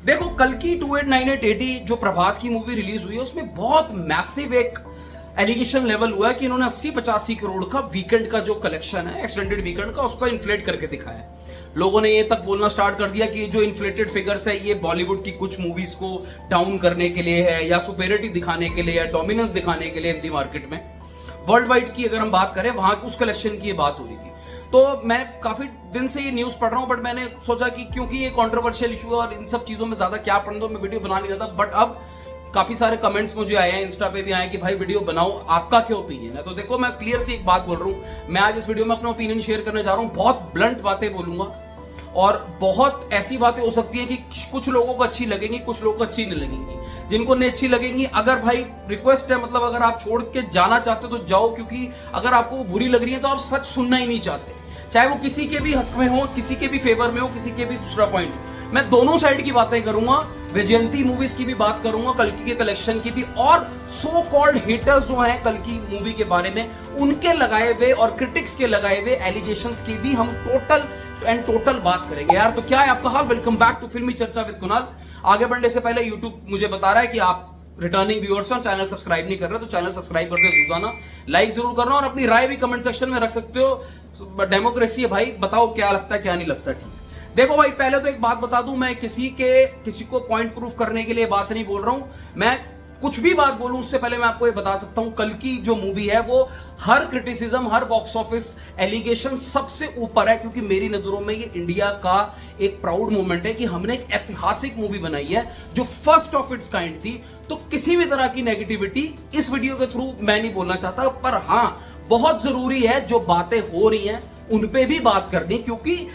देखो कल की 289880 जो प्रभास की मूवी रिलीज हुई है उसमें बहुत मैसिव एक एलिगेशन लेवल हुआ है कि इन्होंने 80-85 करोड़ का वीकेंड का जो कलेक्शन है एक्सटेंडेड वीकेंड का उसका इन्फ्लेट करके दिखाया है। लोगों ने ये तक बोलना स्टार्ट कर दिया कि जो इन्फ्लेटेड फिगर्स है ये बॉलीवुड की कुछ मूवीज को डाउन करने के लिए है या सुपेरिटी दिखाने के लिए या डोमिनेंस दिखाने के लिए हिंदी मार्केट में। वर्ल्ड वाइड की अगर हम बात करें वहां उस कलेक्शन की ये बात हो रही थी। तो मैं काफी दिन से ये न्यूज पढ़ रहा हूं, बट मैंने सोचा कि क्योंकि ये कंट्रोवर्शियल इशू है और इन सब चीजों में ज्यादा क्या पढ़ना, तो मैं वीडियो बना नहीं रहा था। बट अब काफी सारे कमेंट्स मुझे आए हैं, इंस्टा पे भी आए कि भाई वीडियो बनाओ, आपका क्या ओपिनियन है। तो देखो मैं क्लियर सी एक बात बोल रहा हूं, मैं आज इस वीडियो में अपना ओपिनियन शेयर करने जा रहा हूं। बहुत ब्लंट बातें बोलूंगा और बहुत ऐसी बातें हो सकती है कि कुछ लोगों को अच्छी लगेंगी, कुछ लोगों को अच्छी नहीं लगेंगी। जिनको नहीं अच्छी लगेंगी, अगर भाई रिक्वेस्ट है, मतलब अगर आप छोड़ के जाना चाहते हो तो जाओ, क्योंकि अगर आपको वो बुरी लग रही है तो आप सच सुनना ही नहीं चाहते, चाहे वो किसी के भी हक में हो, किसी के भी फेवर में हो, किसी के भी दूसरा पॉइंट। मैं दोनों साइड की बातें करूंगा, वैजयंती मूवीज की भी बात करूंगा, कल्कि के कलेक्शन की भी, और सो कॉल्ड हेटर्स जो हैं कल्कि मूवी के बारे में उनके लगाए हुए और क्रिटिक्स के लगाए हुए एलिगेशंस की भी हम टोटल बात करेंगे यार। तो क्या है आपका हाल? वेलकम बैक टू फिल्मी चर्चा विद कुणाल। आगे बढ़ने से पहले यूट्यूब मुझे बता रहा है कि आप रिटर्निंग व्यूअर्स हैं, चैनल सब्सक्राइब नहीं कर रहे तो चैनल सब्सक्राइब करते रोजाना, लाइक जरूर करना और अपनी राय भी कमेंट सेक्शन में रख सकते हो। डेमोक्रेसी है भाई, बताओ क्या लगता है क्या नहीं लगता। ठीक, देखो भाई पहले तो एक बात बता दूं, मैं किसी को पॉइंट प्रूफ करने के लिए बात नहीं बोल रहा हूं। मैं कुछ भी बात बोलूं उससे पहले मैं आपको ये बता सकता हूं, कल की जो मूवी है वो हर क्रिटिसिज्म, हर बॉक्स ऑफिस एलिगेशन सबसे ऊपर है, क्योंकि मेरी नजरों में ये इंडिया का एक प्राउड मोमेंट है कि हमने एक ऐतिहासिक मूवी बनाई है जो फर्स्ट ऑफ इट्स काइंड थी। तो किसी भी तरह की नेगेटिविटी इस वीडियो के थ्रू मैं नहीं बोलना चाहता, पर हां बहुत जरूरी है जो बातें हो रही हैं उन पे भी बात करनी, क्योंकि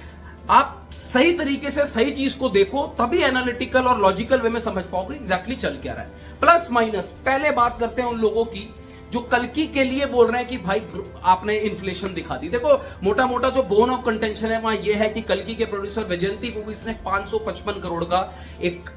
आप सही तरीके से सही चीज को देखो तभी एनालिटिकल और लॉजिकल वे में समझ पाओगे एग्जैक्टली चल क्या रहा है। प्लस माइनस पहले बात करते हैं उन लोगों की जो कल्कि के लिए बोल रहे हैं कि भाई आपने इन्फ्लेशन दिखा दी। देखो मोटा मोटा जो बोन ऑफ कंटेंशन है वहां यह है कि कल्कि के प्रोड्यूसर वैजयंती मूवीज ने 555 करोड़ का एक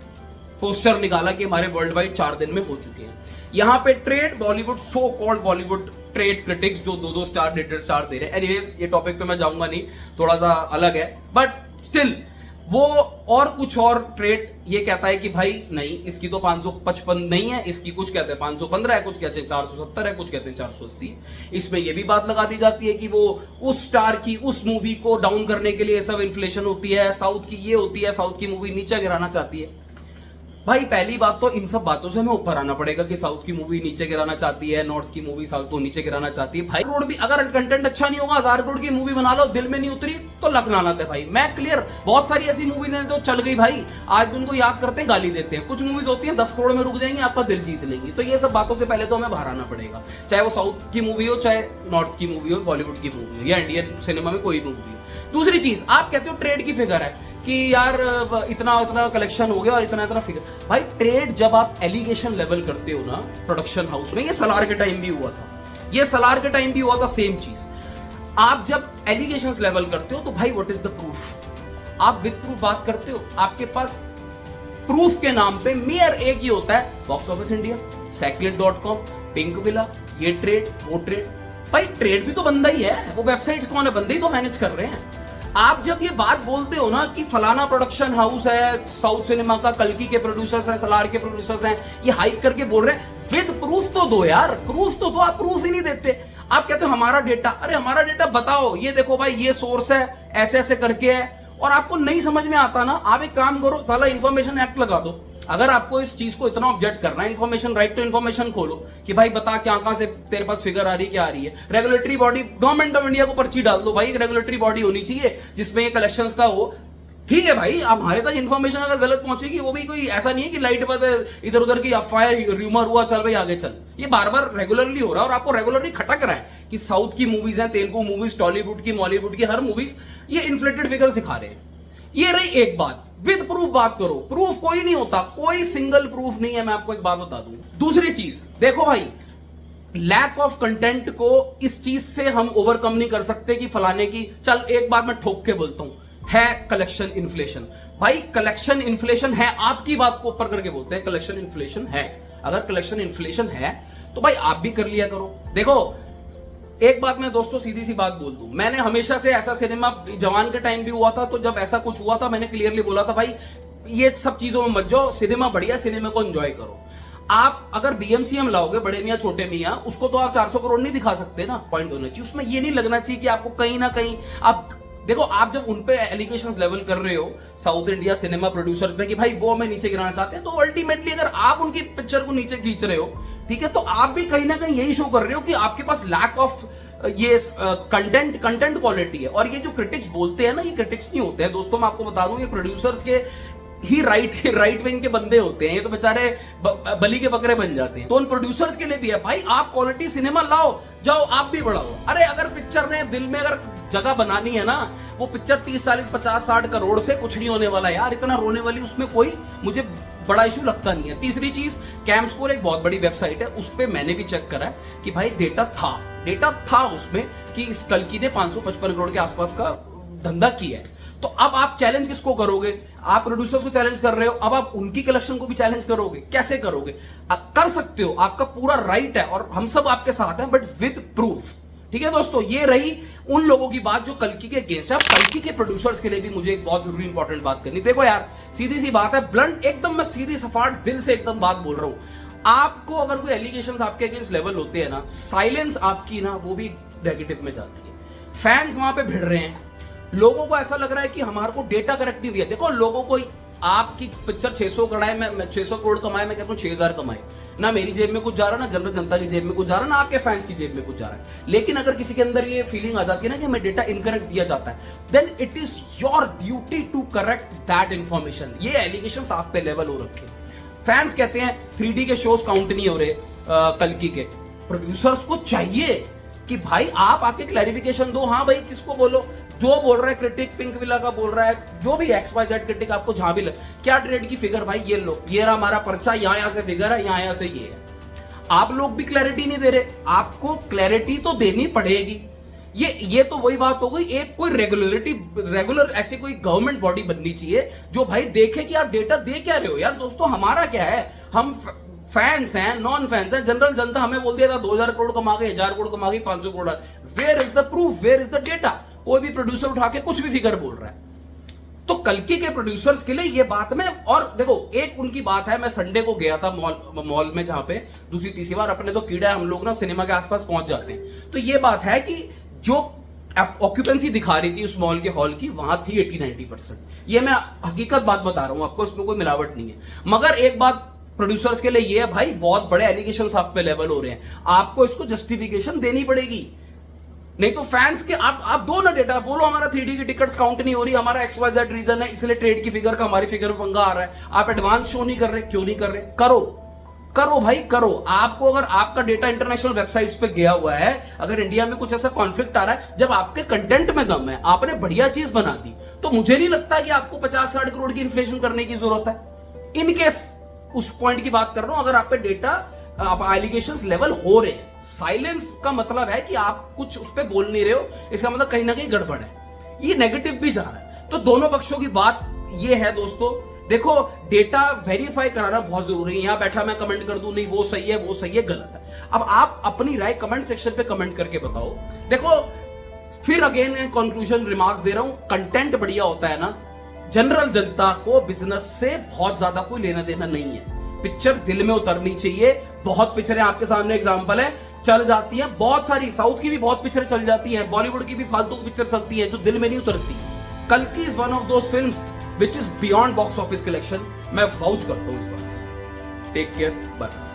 पोस्टर निकाला कि हमारे वर्ल्ड वाइड 4 दिन में हो चुके हैं। यहां पे trade Bollywood, so called Bollywood trade critics जो 2-2 स्टार 1.5 स्टार दे रहे हैं। एनीवेज ये टॉपिक पे मैं जाऊंगा नहीं, थोड़ा सा अलग है, बट स्टिल वो और कुछ और ट्रेड ये कहता है कि भाई नहीं इसकी तो 555 नहीं है, इसकी कुछ कहते हैं 515 है, कुछ कहते हैं 470 है, कुछ कहते हैं 480। इसमें ये भी बात लगा दी जाती है कि वो उस स्टार की उस मूवी को डाउन करने के लिए सब इन्फ्लेशन होती है, साउथ की ये होती है, साउथ की मूवी नीचे गिराना चाहती है। भाई पहली बात तो इन सब बातों से हमें ऊपर आना पड़ेगा कि साउथ की मूवी नीचे गिराना चाहती है, नॉर्थ की मूवी साउथ को नीचे गिराना चाहती है। भाई करोड़ भी अगर कंटेंट अच्छा नहीं होगा, 1000 करोड़ की मूवी बना लो, दिल में नहीं उतरी तो लखनाना है भाई। मैं क्लियर, बहुत सारी ऐसी मूवीज हैं जो चल गई भाई, आज भी उनको याद करते हैं, गाली देते हैं। कुछ मूवीज होती हैं 10 करोड़ में रुक जाएंगी, आपका दिल जीत लेंगी। तो ये सब बातों से पहले तो हमें बाहर आना पड़ेगा, चाहे वो साउथ की मूवी हो, चाहे नॉर्थ की मूवी हो, बॉलीवुड की मूवी हो, या इंडियन सिनेमा में कोई मूवी हो। दूसरी चीज, आप कहते हो ट्रेड की फिगर है कि यार इतना इतना कलेक्शन हो गया और इतना इतना फिगर। भाई ट्रेड जब आप एलिगेशन लेवल करते हो ना प्रोडक्शन हाउस में, ये सलार के टाइम भी हुआ था, ये सलार के टाइम भी हुआ था, सेम चीज। आप जब एलिगेशंस लेवल करते हो तो भाई व्हाट इज द प्रूफ? आप विद प्रूफ बात करते हो, आपके पास प्रूफ के नाम पे मेयर एक ही होता है, बॉक्स ऑफिस इंडिया, सैकलेट.com, पिंक विला, ये ट्रेड वो ट्रेड। भाई ट्रेड भी तो बंदा ही है, वो वेबसाइट कौन है, बंदे ही तो मैनेज कर रहे हैं। आप जब ये बात बोलते हो ना कि फलाना प्रोडक्शन हाउस है साउथ सिनेमा का, कल्कि के प्रोड्यूसर्स हैं, सलार के प्रोड्यूसर्स हैं, ये हाइक करके बोल रहे हैं, विद प्रूफ तो दो यार, प्रूफ तो दो। आप प्रूफ ही नहीं देते, आप कहते हो हमारा डेटा। अरे हमारा डेटा बताओ, ये देखो भाई ये सोर्स है, ऐसे ऐसे करके है। और आपको नहीं समझ में आता ना, आप एक काम करो, साला इंफॉर्मेशन एक्ट लगा दो। अगर आपको इस चीज को इतना ऑब्जेक्ट करना है, इंफॉर्मेशन राइट टू इंफॉर्मेशन खोलो कि भाई बता क्या कहां से तेरे पास फिगर आ रही क्या आ रही है। Regulatory body, government of India को पर्ची डाल दो भाई, एक रेगुलेटरी बॉडी होनी चाहिए जिसमें ये कलेक्शंस का हो। ठीक है भाई, अब हमारे तक इन्फॉर्मेशन अगर गलत पहुंचेगी, वो भी कोई ऐसा नहीं है कि लाइट पर इधर उधर की अफवाह रूमर हुआ चल भाई आगे चल। ये बार बार रेगुलरली हो रहा है और आपको रेगुलरली खटक रहा है कि साउथ की मूवीज हैं, तेलुगु मूवीज, टॉलीवुड की, मॉलीवुड की, हर मूवीज ये इन्फ्लेटेड फिगर दिखा रहे हैं। ये रही एक बात, विद प्रूफ बात करो। प्रूफ कोई नहीं होता, कोई सिंगल प्रूफ नहीं है, मैं आपको एक बात बता दूं। दूसरी चीज देखो भाई, लैक ऑफ कंटेंट को इस चीज से हम ओवरकम नहीं कर सकते कि फलाने की, चल एक बात मैं ठोक के बोलता हूं, है कलेक्शन इन्फ्लेशन। भाई कलेक्शन इन्फ्लेशन है, आपकी बात को ऊपर करके बोलते हैं कलेक्शन इन्फ्लेशन है। अगर कलेक्शन इन्फ्लेशन है तो भाई आप भी कर लिया करो। देखो एक बात मैं दोस्तों सीधी सी बात बोल दूं, मैंने हमेशा से ऐसा सिनेमा जवान के टाइम भी हुआ था, तो जब ऐसा कुछ हुआ था मैंने क्लियरली बोला था भाई ये सब चीजों में मत जाओ, सिनेमा बढ़िया, सिनेमा को एंजॉय करो। आप अगर बीएमसीएम लाओगे, बड़े मियाँ छोटे मियाँ, उसको तो आप 400 करोड़ नहीं दिखा सकते ना, पॉइंट होना चाहिए उसमें। ये नहीं लगना चाहिए कि आपको कहीं ना कहीं आप देखो, आप जब उन पे एलिगेशंस लेवल कर रहे हो साउथ इंडिया सिनेमा प्रोड्यूसर्स पे कि भाई वो हमें नीचे गिराना चाहते हैं, तो अल्टीमेटली अगर आप उनकी पिक्चर को नीचे खींच रहे हो, ठीक है, तो आप भी कहीं ना कहीं यही शो कर रहे हो कि आपके पास लैक ऑफ ये कंटेंट क्वालिटी है। और ये जो क्रिटिक्स बोलते हैं ना, ये क्रिटिक्स नहीं होते हैं दोस्तों, मैं आपको बता दूं, ये प्रोड्यूसर्स के ही राइट विंग के बंदे होते हैं। ये तो बेचारे बलि के बकरे बन जाते हैं। तो उन प्रोड्यूसर्स के लिए भी है, भाई आप क्वालिटी सिनेमा लाओ, जाओ आप भी बढ़ाओ। अरे अगर पिक्चर ने दिल में अगर जगह बनानी है ना, वो पिक्चर 30 40 50 60 करोड़ से कुछ नहीं होने वाला यार, इतना रोने वाली उसमें कोई मुझे बड़ा इशू लगता नहीं है। तीसरी चीज, कैम स्कोर एक बहुत बड़ी वेबसाइट है, उस पर मैंने भी चेक करा है कि भाई डेटा था उसमें कि इस कल्कि ने 555 करोड़ के आसपास का धंधा किया है। तो अब आप चैलेंज किसको करोगे? आप प्रोड्यूसर्स को चैलेंज कर रहे हो, अब आप उनकी कलेक्शन को भी चैलेंज करोगे। कैसे करोगे? कर सकते हो, आपका पूरा राइट है और हम सब आपके साथ हैं, बट विद प्रूफ। ठीक है दोस्तों, ये रही उन लोगों की बात जो कल्कि के अगेंस्ट है। कल्कि के प्रोड्यूसर्स के लिए भी मुझे एक बहुत जरूरी इंपॉर्टेंट बात करनी। देखो यार, सीधी सी बात है, ब्लंट एकदम, मैं सीधी सपाट दिल से एकदम बात बोल रहा हूं। आपको अगर कोई एलिगेशंस आपके अगेंस्ट लेवल होते हैं ना, साइलेंस आपकी ना वो भी नेगेटिव में जाती है। फैंस वहां पे भिड़ रहे हैं, लोगों को ऐसा लग रहा है कि हमारे को डेटा करेक्ट नहीं दिया। देखो, लोगों को आपकी पिक्चर 600 करोड़ कमाए, मैं कहता हूं 6000 कमाए, ना मेरी जेब में कुछ जा रहा, ना जनरल जनता की जेब में कुछ जा रहा, ना आपके फैंस की जेब में कुछ जा रहा है। लेकिन अगर किसी के अंदर ये फीलिंग आ जाती है ना कि हमें डेटा इनकरेक्ट दिया जाता है, then it is your duty to correct that information. ये एलिगेशंस आप पे लेवल हो रखे। फैंस कहते हैं 3D के शोज काउंट नहीं हो रहे कल्कि के। प्रोड्यूसर्स को चाहिए कि भाई आप आके क्लैरिफिकेशन दो। हाँ भाई, किसको बोलो, जो बोल रहा है क्रिटिक, पिंक विला का बोल रहा है, जो भी XYZ क्रिटिक आपको जहां भी क्या ट्रेड की फिगर, भाई ये लो, ये रहा हमारा पर्चा, यहां से फिगर है, यहां से ये है। आप लोग भी क्लैरिटी नहीं दे रहे, आपको क्लैरिटी तो देनी पड़ेगी। ये तो वही बात हो गई, एक कोई रेगुलर ऐसी कोई गवर्नमेंट बॉडी बननी चाहिए जो भाई देखे कि आप डेटा दे क्या रहे हो। यार दोस्तों, हमारा क्या है, हम फैंस हैं, नॉन फैंस हैं, जनरल जनता हमें बोल दिया था 2000 करोड़ कमा गए, 1000 करोड़ कमा गई, 500 crore. Where is the proof, where is the data? कोई भी प्रोड्यूसर उठा के कुछ भी फिगर बोल रहा है। तो कल्कि के प्रोड्यूसर्स के लिए ये बात में, और देखो एक उनकी बात है, मैं संडे को गया था मॉल में, जहां पे दूसरी तीसरी बार, अपने तो कीड़ा है, हम लोग ना सिनेमा के आसपास पहुंच जाते हैं। तो ये बात है कि जो ऑक्यूपेंसी दिखा रही थी उस मॉल के हॉल की, वहां थी 80-90%। ये मैं हकीकत बात बता रहा हूं आपको, इसमें कोई मिलावट नहीं है। मगर एक बात प्रोड्यूसर्स के लिए ये है, भाई बहुत बड़े एलिगेशंस आप पे लेवल हो रहे हैं, आपको इसको जस्टिफिकेशन देनी पड़ेगी। नहीं तो फैंस के आप दो ना डेटा, बोलो हमारा 3D की टिकट्स काउंट नहीं हो रही, हमारा XYZ रीजन है, इसलिए ट्रेड की फिगर का हमारी फिगर में पंगा आ रहा है। आप एडवांस शो नहीं कर रहे, क्यों नहीं कर रहे? करो भाई, करो। आपको अगर आपका डेटा इंटरनेशनल वेबसाइट्स पे गया हुआ है, अगर इंडिया में कुछ ऐसा कॉन्फ्लिक्ट आ रहा है, जब आपके कंटेंट में दम है, आपने बढ़िया चीज बना दी, तो मुझे नहीं लगता कि आपको 50-60 करोड़ की इन्फ्लेशन करने की जरूरत है। इनकेस उस पॉइंट की बात कर रहा हूं, अगर आप पे डेटा, आप एलिगेशंस लेवल हो रहे हैं, साइलेंस का मतलब है कि आप कुछ उस पर बोल नहीं रहे हो, इसका मतलब कहीं ना कहीं गड़बड़ है, ये नेगेटिव भी जा रहा है। तो दोनों पक्षों की बात ये है दोस्तों। देखो, डेटा वेरीफाई कराना बहुत जरूरी है। यहां बैठा मैं कमेंट कर दूं, नहीं वो सही है, वो सही है, गलत है। अब आप अपनी राय कमेंट सेक्शन पे कमेंट करके बताओ। देखो, फिर अगेन कंक्लूजन रिमार्क्स दे रहा हूं, कंटेंट बढ़िया होता है ना, जनरल जनता को बिजनेस से बहुत ज्यादा कोई लेना देना नहीं है। पिक्चर दिल में उतरनी चाहिए। बहुत पिक्चरें आपके सामने एग्जांपल है, चल जाती हैं, बहुत सारी साउथ की भी बहुत पिक्चरें चल जाती हैं, बॉलीवुड की भी फालतू पिक्चर चलती है जो दिल में नहीं उतरती। कल्कि is one of those films which is beyond box office collection. मैं वाउच करता हूं इस बात। Take care, bye.